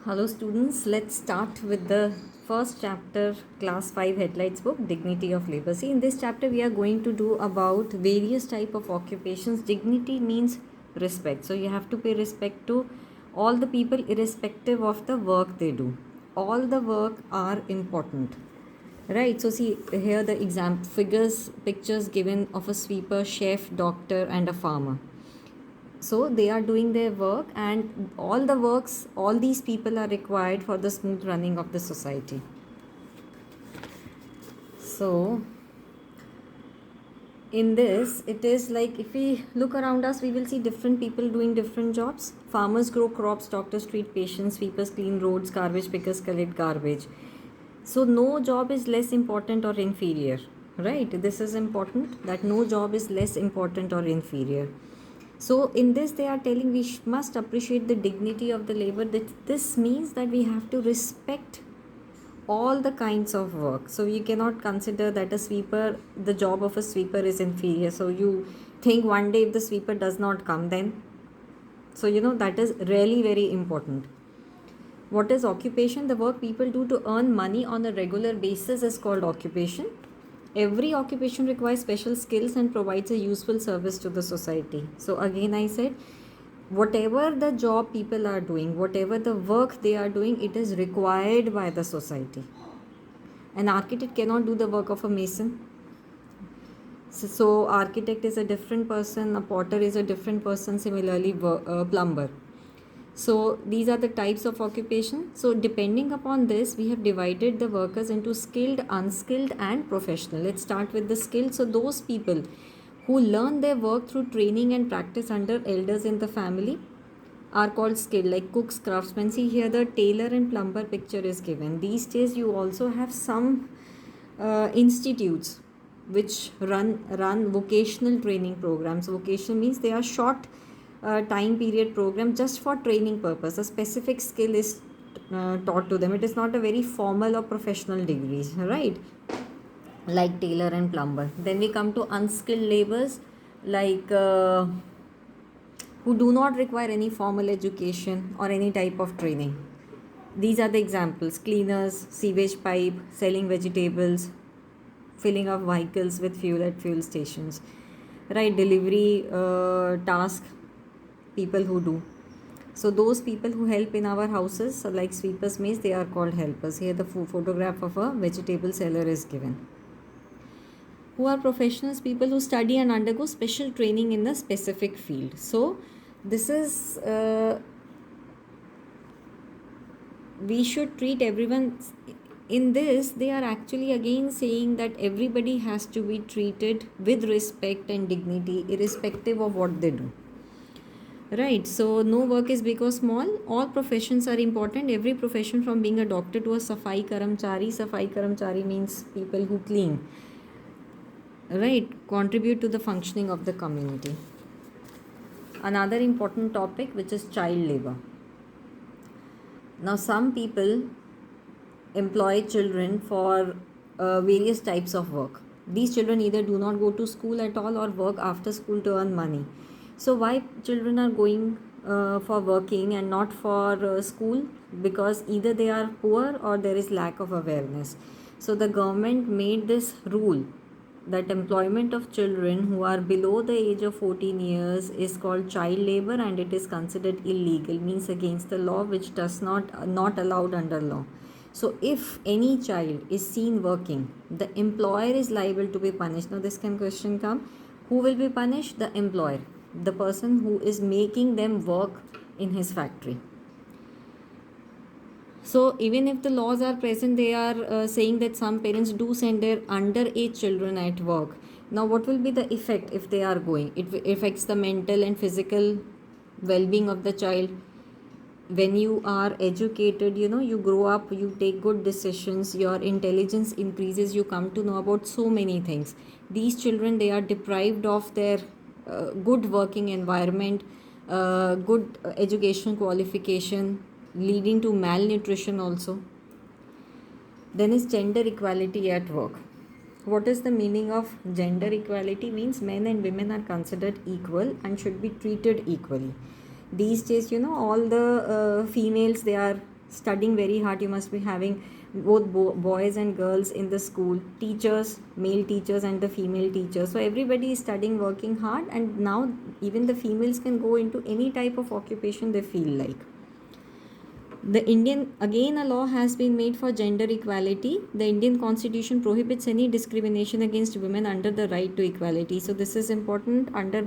Hello students, let's start with the first chapter, class 5 headlights book, Dignity of Labor. See, in this chapter we are going to do about various type of occupations. Dignity means respect. So you have to pay respect to all the people irrespective of the work they do. All the work are important. Right, so see here the pictures given of a sweeper, chef, doctor and a farmer. So they are doing their work, and all these people are required for the smooth running of the society. So in this, it is like if we look around us, we will see different people doing different jobs. Farmers grow crops, doctors treat patients, sweepers clean roads, garbage pickers collect garbage. So no job is less important or inferior, right? This is important, that no job is less important or inferior. So in this they are telling we must appreciate the dignity of the labor. This means that we have to respect all the kinds of work. So you cannot consider that the job of a sweeper is inferior. So you think one day if the sweeper does not come, then so that is really very important. What is occupation? The work people do to earn money on a regular basis is called occupation. Every occupation requires special skills and provides a useful service to the society. So again I said, whatever the job people are doing, whatever the work they are doing, it is required by the society. An architect cannot do the work of a mason. So architect is a different person, a potter is a different person, similarly plumber. So these are the types of occupation. So depending upon this, we have divided the workers into skilled, unskilled and professional. Let's start with the skilled. So those people who learn their work through training and practice under elders in the family are called skilled, like cooks, craftsmen. See here the tailor and plumber picture is given. These days you also have some institutes which run vocational training programs. Vocational means they are short time period program just for training purpose. A specific skill is taught to them. It is not a very formal or professional degrees, right? Like tailor and plumber. Then we come to unskilled laborers, like who do not require any formal education or any type of training. These are the examples: cleaners, sewage pipe, selling vegetables, filling of vehicles with fuel at fuel stations, right? Delivery task people who do. So those people who help in our houses, so like sweepers, maids, they are called helpers. Here the photograph of a vegetable seller is given. Who are professionals? People who study and undergo special training in the specific field. So this is we should treat everyone. In this they are actually again saying that everybody has to be treated with respect and dignity irrespective of what they do, right? So no work is big or small. All professions are important. Every profession, from being a doctor to a safai karamchari means people who clean, right, contribute to the functioning of the community. Another important topic, which is child labor. Now some people employ children for various types of work. These children either do not go to school at all or work after school to earn money. So why children are going for working and not for school? Because either they are poor or there is lack of awareness. So the government made this rule that employment of children who are below the age of 14 years is called child labor, and it is considered illegal, means against the law, which does not allowed under law. So if any child is seen working, the employer is liable to be punished. Now this question come, who will be punished? The employer, the person who is making them work in his factory. So even if the laws are present, they are saying that some parents do send their underage children at work. Now what will be the effect if they are going? It affects the mental and physical well-being of the child. When you are educated, you grow up, you take good decisions, your intelligence increases, you come to know about so many things. These children, they are deprived of their good working environment, good education qualification, leading to malnutrition also. Then is gender equality at work. What is the meaning of gender equality? Means men and women are considered equal and should be treated equally. These days, all the females, they are studying very hard. You must be having both boys and girls in the school, teachers, male teachers and the female teachers. So everybody is studying, working hard, and now even the females can go into any type of occupation they feel like. The Indian, again, a law has been made for gender equality. The Indian Constitution prohibits any discrimination against women under the right to equality. So this is important. Under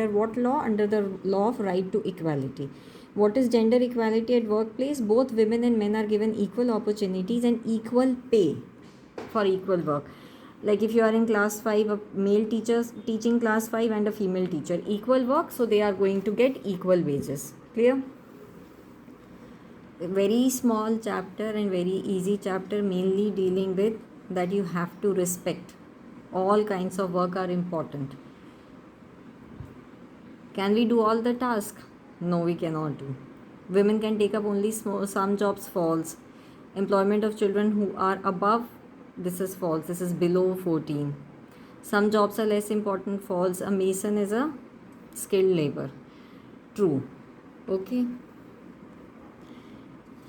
what law? Under the law of right to equality. What is gender equality at workplace? Both women and men are given equal opportunities and equal pay for equal work. Like if you are in class 5, a male teacher teaching class 5 and a female teacher, equal work, so they are going to get equal wages. Clear? Very small chapter and very easy chapter, mainly dealing with that you have to respect. All kinds of work are important. Can we do all the tasks? No, we cannot do. Women can take up only some jobs, false. Employment of children who are above, this is false. This is below 14. Some jobs are less important, false. A mason is a skilled labor, true. Okay.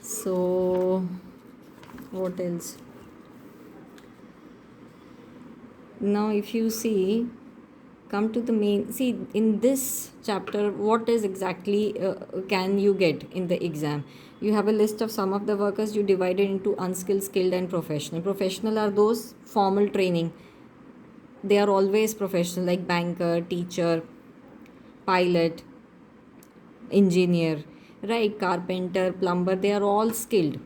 So what else? Now if you see, come to the main, see in this chapter what is exactly can you get in the exam. You have a list of some of the workers, you divided into unskilled, skilled and professional. Professional are those formal training, they are always professional, like banker, teacher, pilot, engineer, right? Carpenter, plumber, they are all skilled.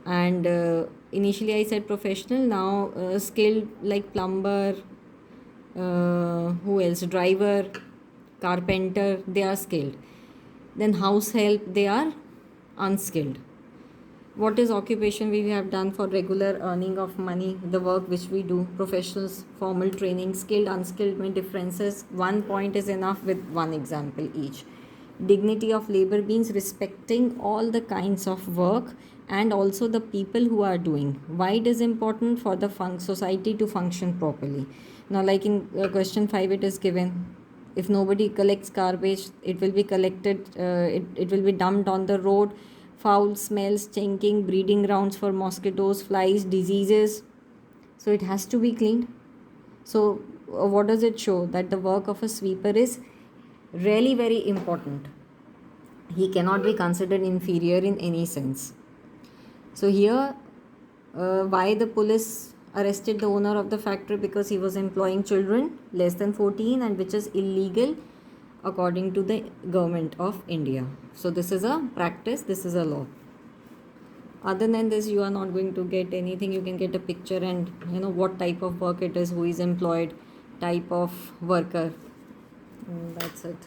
And initially I said professional, now skilled, like plumber, who else, driver, carpenter, they are skilled. Then house help, they are unskilled. What is occupation? We have done for regular earning of money, the work which we do. Professionals, formal training, skilled, unskilled, may differences. 1 point is enough with one example each. Dignity of labor means respecting all the kinds of work and also the people who are doing. Why it is important? For the society to function properly. Now, like in question 5, it is given, if nobody collects garbage, it will be collected, it will be dumped on the road. Foul smells, stinking, breeding grounds for mosquitoes, flies, diseases. So it has to be cleaned. So what does it show? That the work of a sweeper is really very important. He cannot be considered inferior in any sense. So here, why the police arrested the owner of the factory? Because he was employing children less than 14, and which is illegal according to the government of India. So this is a practice, this is a law. Other than this, you are not going to get anything. You can get a picture and you know what type of work it is, who is employed, type of worker. That's it.